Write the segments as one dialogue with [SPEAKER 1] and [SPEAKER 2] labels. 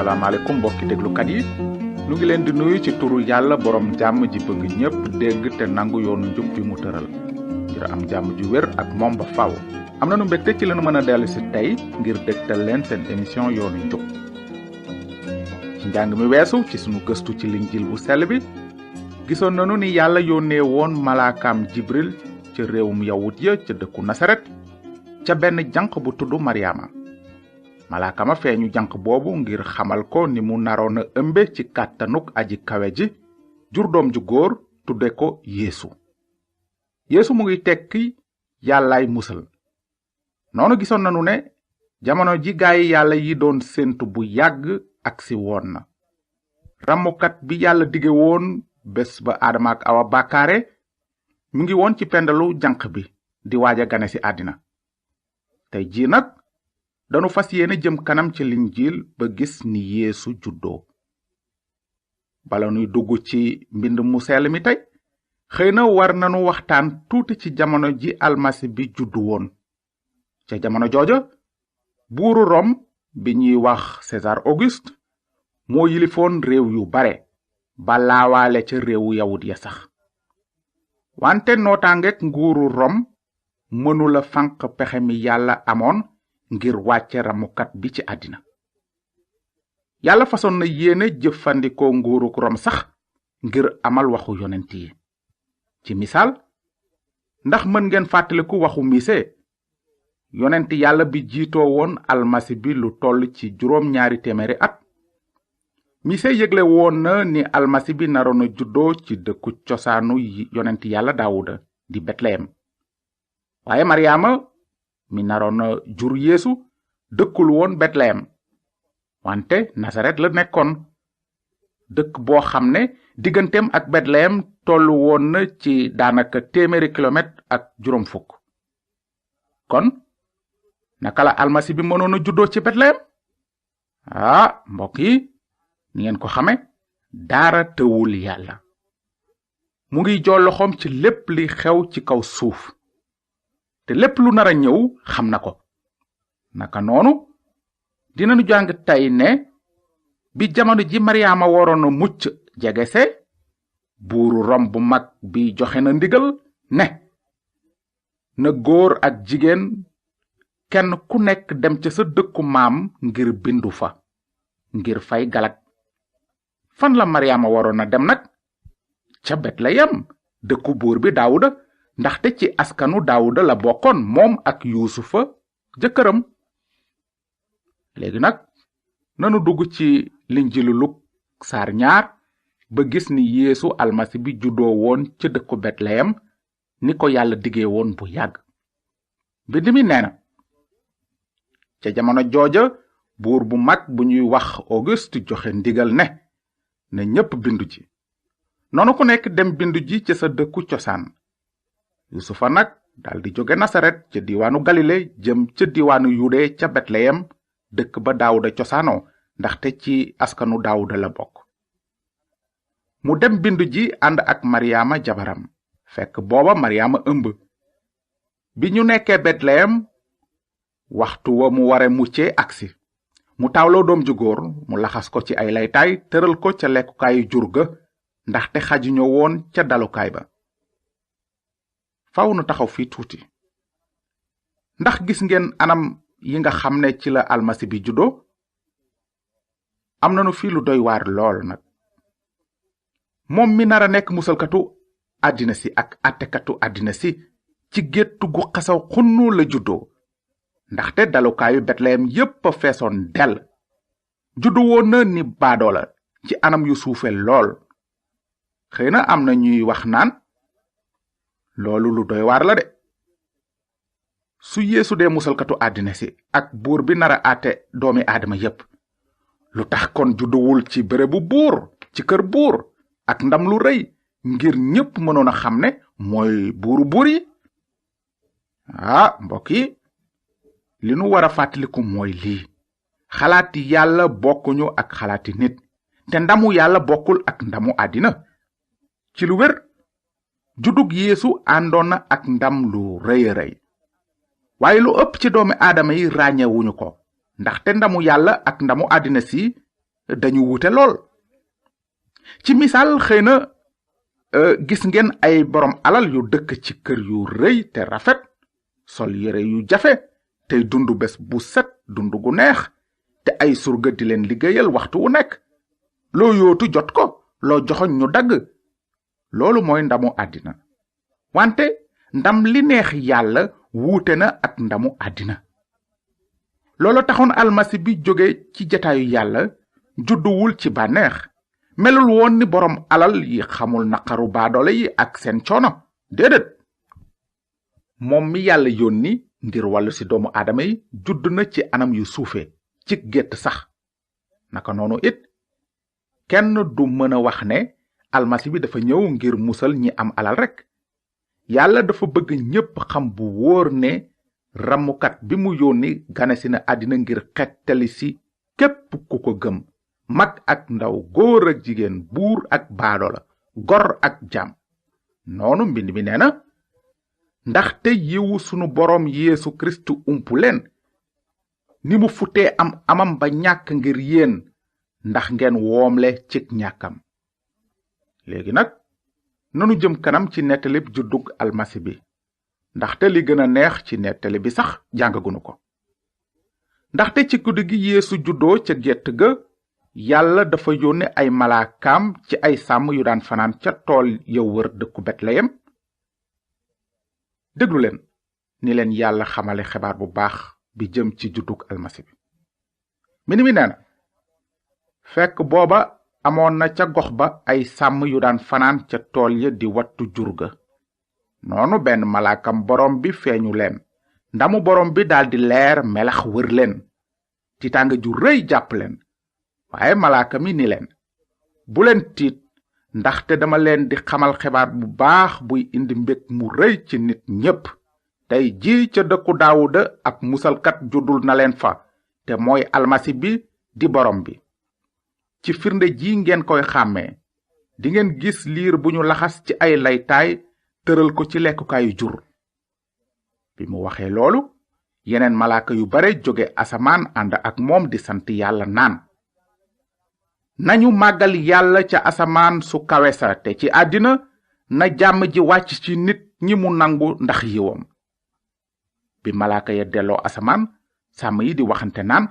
[SPEAKER 1] asalaamaaleykum mbokki déglukat yi nu ngi leen di nuyu ci turu yàlla borom jàmm ji bëgg ñépp dégg te nangu yoonu njub bi mu tëral ngir am jàmm ju wér ak moom ba faaw. am na nu mbégte ci lañu mën a dellu si tey ngir dégtal leen seen émission yoonu njub. ci njàng mi weesu ci sunu gëstu ci linjil bu sell bi gisoon nanu ni yàlla yónnee woon malaakaam jibril ca réewum yawut ya ca dëkku nasaret ca benn janq bu tudd maryaama. malaaka ma feeñu janq boobu ngir xamal ko ni mu naroon a ëmbe ci kàttanuk aji kawe ji jur doom ju góor tudde ko yeesu mu ngi tekki yàllaay musal. noonu gisoon nanu ne jamono ji gaayi yàlla yi doon séentu bu yàgg agsi woon na. ramukat bi yàlla dige woon bés ba aadama ak awa bàkkaare mu ngi woon ci pendalu janq bi di waaja gane ci àddina. tey jii nag danu fas yéene jëm kanam ci linjiil ba gis ni yeesu juddoo. bala nuy dugg ci mbind mu sell mi tey xëy na war nanu waxtaan tuuti ci jamono ji almasi bi juddu woon. ca jamono jooja buuru Rome bi ñuy wax César Auguste moo yilifoon réew yu bare ba laawaale ca réewu yawut ya sax. wante nootaangeek nguuru Rome mënula fanq pexe mi yàlla amoon ngir wàcce ramukat bi ci àddina. yàlla fasoon na yéene jëfandikoo nguuruk Rom sax ngir amal waxu yonent yi. ci misaal ndax mën ngeen fàttaliku waxu Mise yonent yàlla bi jiitoo woon almasi bi lu toll ci 200 at. Mise yëgle woon na ni almasi bi naroon a juddoo ci dëkku cosaanu yonent yàlla Daawuda di Betlehem. waaye Maryaama mi naroon a jur yeesu dëkkul woon Betlehem wante Nasaret la nekkoon, dëkk boo xam ne digganteem ak Betlehem tollu woon na ci daanaka 100 kilomètre ak 50. kon naka la almasi bi mënoon a juddoo ci Betlehem? mbokk yi ni ngeen ko xame dara tëwul yàlla. mu ngi jool loxoom ci lépp li xew ci kaw suuf te lépp lu nar a ñëw xam na ko. naka noonu dinañu jàng tey ne bi jamono ji Maryaama waroon a mucc jegese buuru Rom bu mag bi joxe na ndigal ne na góor ak jigéen kenn ku nekk dem ca sa dëkku maam ngir bindu fa ngir fay galak. fan la Maryaama waroon a dem nag? ca Betleyem dëkku buur bi Daawuda, ndaxte ci askanu Daawuda la bokkoon moom ak Yuusufa jëkkëram. léegi nag nanu dugg ci linjilu Luk saar 2 ba gis ni yeesu almasi bi juddoo woon ca dëkku Betleyem ni ko yàlla digee woon bu yàgg. mbind mi nee na ca jamono jooja buur bu mag bu ñuy wax Auguste joxe ndigal ne na ñépp bindu ji. noonu ku nekk dem bindu ji ca sa dëkku cosaan. Yusufa nag daldi jóge Nasaret ca diwaanu Galile jëm ca diwaanu Yude ca Betleyem dëkk ba Daawuda cosaanoo, ndaxte ci askanu Daawuda la bokk. mu dem bindu ji ànd ak Maryaama jabaram fekk booba Maryaama ëmb. bi ñu nekkee Betleyem waxtu wa mu ware mucce agsi. mu taawloo doom ju góor mu laxas ko ci ay laytaay tëral ko ca lekkukaayu jur ga ndaxte xajuñu woon ca dalukaay ba. faw nu taxaw fii tuuti. ndax gis ngeen anam yi nga xam ne ci la almasi bi juddoo? am nanu fi lu doy waar lool nag. moom mi nara nekk musalkatu àddina si ak àttekatu àddina si ci géttu gu xasaw xunnu la juddoo, ndaxte dalukaayu Betlehem yépp a feesoon del. juddu woon na ni baadoola ci anam yu suufe lool. xëy na am na ñuy wax naan loolu lu doy waar la de. su yeesu dee musalkatu àddina si ak buur bi nara àtte doomi aadama yépp, lu tax kon judduwul ci bérébu buur, ci kër buur ak ndam lu rëy ngir ñépp mënoon a xam ne mooy buuru buur yi? mbokk yi li nu war a fàttaliku mooy lii: xalaati yàlla bokkuñu ak xalaati nit, te ndamu yàlla bokkul ak ndamu àddina. ci lu wér juddug yeesu àndoon na ak ndam lu rëy a rëy, waaye lu ëpp ci doomi aadama yi ràññewuñu ko, ndaxte ndamu yàlla ak ndamu àddina si dañu wute lool. ci misaal xëy na gis ngeen ay borom alal yu dëkk ci kër yu rëy te rafet sol yére yu jafe tey dundu bés bu set dundu gu neex te ay surga di leen liggéeyal waxtu wu nekk loo yootu jot ko loo joxoñ ñu dagg. loolu mooy ndamu àddina wante ndam li neex yàlla wuute na ak ndamu àddina. loolu taxoon almasi bi jóge ci jataayu yàlla judduwul ci bànneex melul woon ni borom alal yi xamul naqaru baadoole yi ak seen coono déedéet. moom mi yàlla yónni ngir wàllu ci doomu aadama yi judd na ci anam yu suufe ci gétt sax. naka noonu it kenn du mën a wax ne almasi bi dafa ñëw ngir musal ñi am alal rekk. yàlla dafa bëgg ñépp xam bu wóor ne ramukat bi mu yónni ganesi na àddina ngir xettali ci képp ku ko gëm, mag ak ndaw, góor ak jigéen, buur ak baadoola, gor ak jaam. noonu mbind mi nee na ndaxte yiwu sunu boroom Yeesu Kristu umpu leen ni mu futee am amam ba ñàkk ngir yéen ndax ngeen woomle cig ñàkkam. léegi nag nanu jëm kanam ci nettalib juddug almasi bi ndaxte li gën a neex ci nettali bi sax jàngagunu ko. ndaxte ci guddi gi Yeesu juddoo ca gétt ga yàlla dafa yónne ay malaakaam ci ay sàmm yu daan fanaan ca tool ya wër dëkku Betleyem. déglu leen ni leen yàlla xamale xibaar bu baax bi jëm ci juddug almasi bi. mbind mi nee na fekk booba amoon na ca gox ba ay sàmm yu daan fanaan ca tool ya di wattu jur ga. noonu benn malaakam borom bi feeñu leen ndamu borom bi daldi leer melax wër leen tiitaanga ju rëy jàpp leen. waaye malaaka mi ni leen bu leen tiit ndaxte dama leen di xamal xibaar bu baax buy indi mbég mu rëy ci nit ñépp. tey ji ca dëkku Daawuda ab musalkat juddul na leen fa te mooy almasi bi di borom bi. ci firnde ji ngeen koy xàmmee dingeen gis liir bu ñu laxas ci ay laytaay tëral ko ci lekkukaayu jur. bi mu waxee loolu yeneen malaaka yu bare jóge asamaan ànd ak moom di sant yàlla naan nañu màggal yàlla ca asamaan su kawe sa te ci àddina na jàmm ji wàcc ci nit ñi mu nangu ndax yiwam. bi malaaka ya delloo asamaan sàmm yi di waxante naan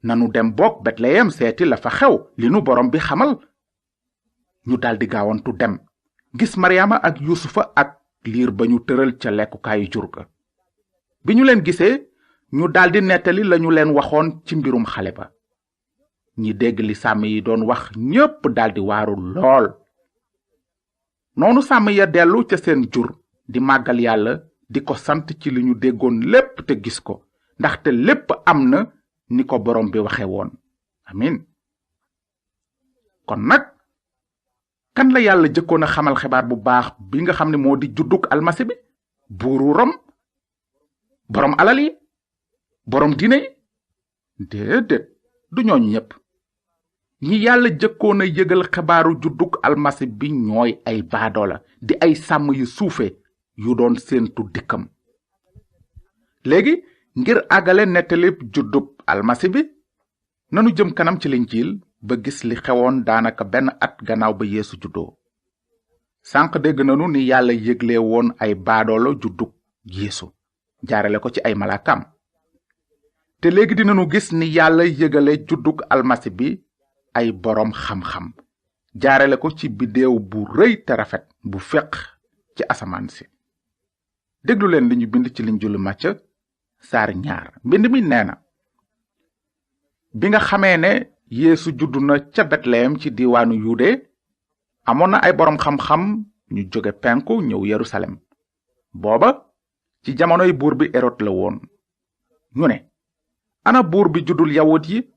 [SPEAKER 1] nanu dem bokk Betleyem seeti la fa xew li nu borom bi xamal. ñu daldi gaawantu dem gis Maryaama ak Yusufa ak liir ba ñu tëral ca lekkukaayu jur ga. bi ñu leen gisee ñu daldi nettali lañu leen waxoon ci mbirum xale ba. ñi dégg li sàmm yi doon wax ñépp daldi waaru lool. noonu sàmm ya dellu ca seen jur di màggal yàlla di ko sant ci li ñu déggoon lépp te gis ko ndaxte lépp am na ni ko borom bi waxe woon. amin. kon nag kan la yàlla jëkkoon a xamal xibaar bu baax bi nga xam ne moo di juddug almasi bi? buuru Rom? borom alal yi? borom diine yi? déedéet du ñooñu ñépp. ñi yàlla jëkkoon a yëgal xibaaru juddug almasi bi ñooy ay baadoola di ay sàmm yu suufe yu doon séentu dikkam. léegi ngir àggale nettalib juddug almasi bi nanu jëm kanam ci linjiil ba gis li xewoon daanaka benn at gannaaw ba Yeesu juddoo. sànq dégg nanu ni yàlla yëgle woon ay baadoolo juddug Yeesu jaarale ko ci ay malaakaam. te léegi dinanu gis ni yàlla yëgale juddug almasi bi ay boroom xam-xam jaarale ko ci biddéew bu rëy te rafet bu feq ci asamaan si. déglu leen li ñu bind ci linjiilu Màcca saar 2. mbind mi nee na bi nga xamee ne Yeesu juddu na ca Betleyem ci diiwaanu Yude amoon na ay boroom xam-xam ñu jóge penku ñëw Yerusalem. booba ci jamonoy buur bi Erod la woon. ñu ne ana buur bi juddul yawut yi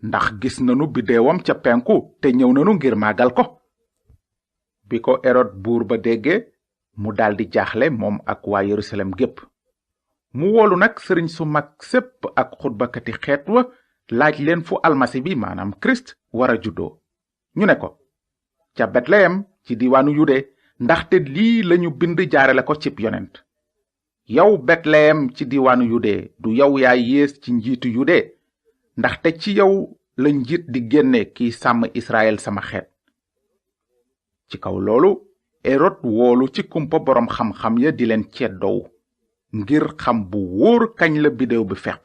[SPEAKER 1] ndax gis nanu biddeewam ca penku te ñëw nanu ngir màggal ko. bi ko Erod buur ba dégge mu daldi jaaxle moom ak waa Yerusalem gépp. mu woolu nag sëriñ su mag sépp ak xutbakati xeet wa laaj leen fu almasi bi maanaam Kirist wara juddoo. ñu ne ko ca Betleyem ci diiwaanu Yude ndaxte lii lañu bind jaarale ko cib yonent. yow Betleyem ci diiwaanu Yude du yow yaay yées ci njiitu Yude ndaxte ci yow la njiit di génne kiy sàmm Israël sama xeet. ci kaw loolu Hérode woolu ci kumpa boroom xam-xam ya di leen ceddoow ngir xam bu wóor kañ la bidéew bi feq.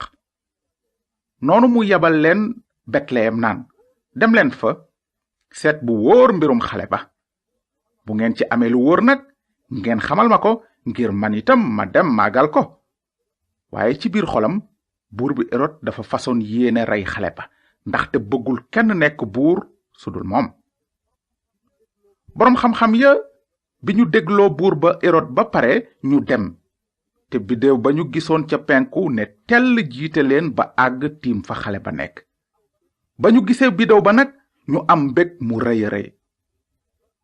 [SPEAKER 1] noonu mu yebal leen Betleyem naan dem leen fa seet bu wóor mbirum xale ba. bu ngeen ci amee lu wóor nag ngeen xamal ma ko ngir man itam ma dem màggal ko. waaye ci biir xolam buur bi Hérode dafa façon yéene rey xale ba ndaxte bëggul kenn nekk buur sudul moom. boroom xam-xam ya bi ñu dégloo buur ba Hérode ba pare ñu dem te bidéew ba ñu gisoon ca penku ne tell jiite leen ba àgg tiim fa xale ba nekk. ba ñu gisee bidéew ba nag ñu am mbég mu rëy a rëy.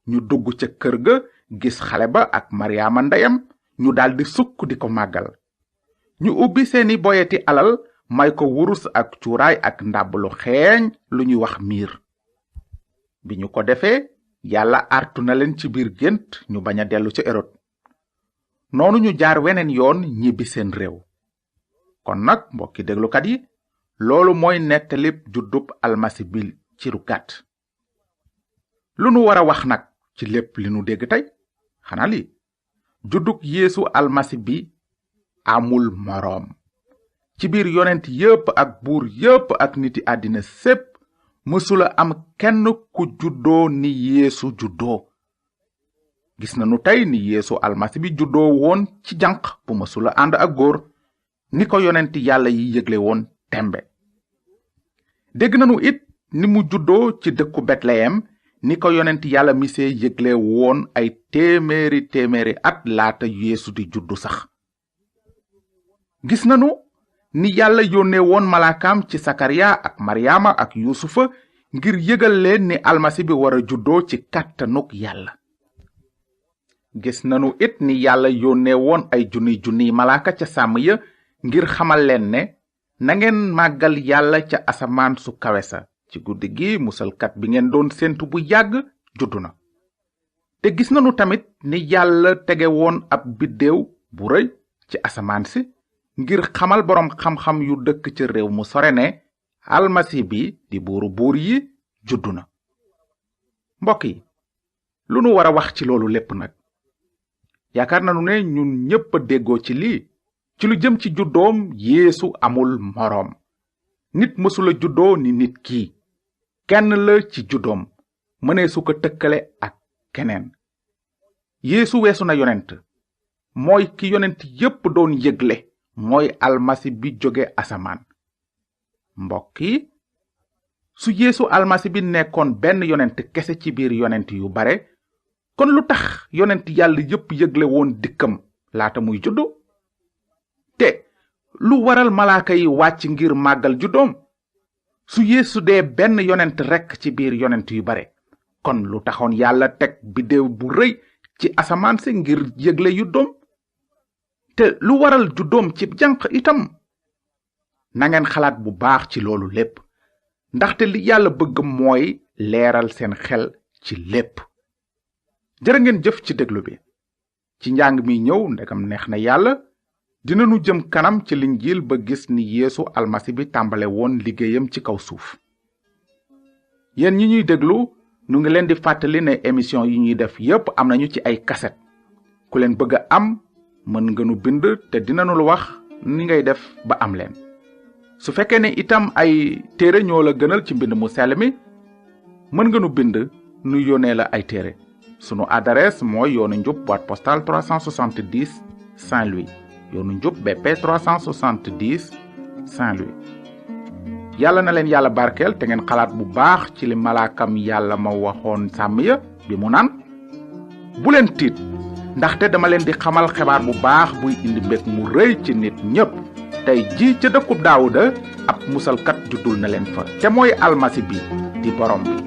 [SPEAKER 1] ñu dugg ca kër ga gis xale ba ak Maryaama ndeyam ñu daldi sukk di ko màggal. ñu ubbi seeni boyeti alal may ko wurus ak cuuraay ak ndàbb lu xeeñ lu ñuy wax miir. bi ñu ko defee yàlla artu na leen ci biir gént ñu bañ a dellu ca Hérode. noonu ñu jaar weneen yoon ñibbi seen réew. kon nag mbokki déglukat yi loolu mooy nettalib juddub almasi bi ci lu gàtt. lu nu war a wax nag ci lépp li nu dégg tey xanaa li juddug Yeesu almasi bi amul moroom. ci biir yonent yépp ak buur yépp ak niti àddina sépp mësula am kenn ku juddoo ni Yeesu juddoo. gis nanu tey ni Yeesu almasi bi juddoo woon ci janq bu mësula ànd ak góor ni ko yonent yàlla yi yëgle woon tembe. dégg nanu it ni mu juddoo ci dëkku Betleyem ni ko yonent yàlla misee yëgle woon ay téeméeri at laata Yeesu di juddu sax. gis nanu ni yàlla yónnee woon malaakaam ci Sakariya ak Maryaama ak Yuusufa ngir yëgal leen ni almasi bi war a juddoo ci kàttanuk yàlla. gis nanu it ni yàlla yónnee woon ay junniy malaaka ca sàmm ya ngir xamal leen ne nangeen màggal yàlla ca asamaan su kawe sa ci guddi gi musalkat bi ngeen doon séentu bu yàgg juddu na. te gis nanu tamit ni yàlla tege woon ab biddéew bu rëy ci asamaan si ngir xamal boroom xam-xam yu dëkk ca réew mu sore ne almasi bi di buuru buur yi juddu na. mbokk yi lu nu war a wax ci loolu lépp nag. yaakaar nanu ne ñun ñépp a déggoo ci lii. ci lu jëm ci juddoom Yeesu amul moroom. nit mësula juddoo ni nit kii. kenn la ci juddoom mënee su ko tëkkale ak keneen. Yeesu weesu na yonent. mooy ki yonent yépp doon yëgle. mooy almasi bi jóge asamaan. mbokk yi su Yeesu almasi bi nekkoon benn yonent kese ci biir yonent yu bare kon lu tax yonent yàlla yépp yëgle woon dikkam laata muy juddu. te lu waral malaaka yi wàcc ngir màggal juddoom. su Yeesu dee benn yonent rekk ci biir yonent yu bare kon lu taxoon yàlla teg biddéew bu rëy ci asamaan si ngir yëgle juddoom. te lu waral juddoom ci janq itam. nangeen xalaat bu baax ci loolu lépp ndaxte li yàlla bëgg mooy leeral seen xel ci lépp. jërë ngeen jëf ci déglu bi. ci njàng mi ñëw ndegam neex na yàlla dinanu jëm kanam ci linjiil ba gis ni Yeesu almasi bi tàmbale woon liggéeyam ci kaw suuf. yéen ñi ñuy déglu nu ngi leen di fàttali ne émission yi ñuy def yépp am nañu ci ay kaset. ku leen bëgg a am mën nga nu bind te dinanu lu wax ni ngay def ba am leen. su fekkee ne itam ay téere ñoo la gënal ci mbind mu sell mi mën nga nu bind nu yónnee la ay téere. sunu adresse mooy yoonu njub boîte postale 370 Saint-Louis. yoonu njub BP 370 Saint-Louis. yàlla na leen yàlla barkeel te ngeen xalaat bu baax ci li malaakam yàlla ma waxoon sàmm ya bi mu naan bu leen tiit ndaxte dama leen di xamal xibaar bu baax buy indi mbég mu rëy ci nit ñépp. tey ji ca dëkkub Daawuda ab musalkat juddul na leen fa te mooy almasi bi di borom bi.